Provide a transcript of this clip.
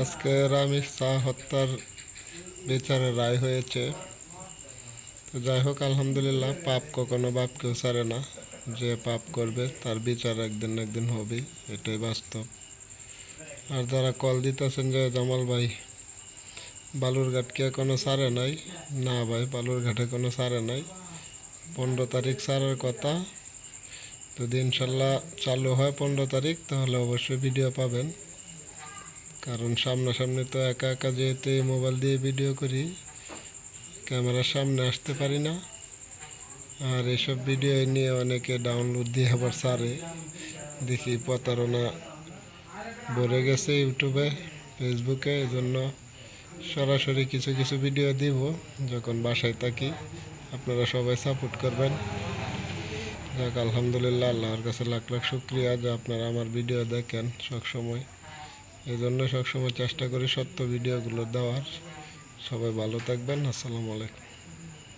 আজকে রামিস শাহ হত্যার বিচারের রায় হয়েছে। তো যাই হোক, আলহামদুলিল্লাহ, পাপ কখনো বাপকেও ছাড়ে না। যে পাপ করবে তার বিচার একদিন না একদিন হবেই, এটাই বাস্তব। আর যারা কল দিতেছেন যে জামাল ভাই বালুরঘাট কি এখনো ছাড়ে নাই, না ভাই, বালুরঘাটে কোনো ছাড়ে নাই। 15 তারিখ ছাড়ার কথা। যদি ইনশাল্লাহ চালু হয় 15 তারিখ, তাহলে অবশ্যই ভিডিও পাবেন। কারণ সামনাসামনি তো একা একা যেহেতু মোবাইল দিয়ে ভিডিও করি, ক্যামেরার সামনে আসতে পারি না। আর এসব ভিডিও নিয়ে অনেকে ডাউনলোড দিয়ে আবার ছাড়ে, দেখি প্রতারণা ভরে গেছে ইউটিউবে, ফেসবুকে। এই জন্য সরাসরি কিছু কিছু ভিডিও দিব যখন বাসায় থাকি। আপনারা সবাই সাপোর্ট করবেন। যাক, আলহামদুলিল্লাহ, আল্লাহর কাছে লাখ লাখ শুক্রিয়া যে আপনারা আমার ভিডিও দেখেন সবসময়। এই জন্য সবসময় চেষ্টা করি সত্য ভিডিওগুলো দেওয়ার। সবাই ভালো থাকবেন। আসসালামু আলাইকুম।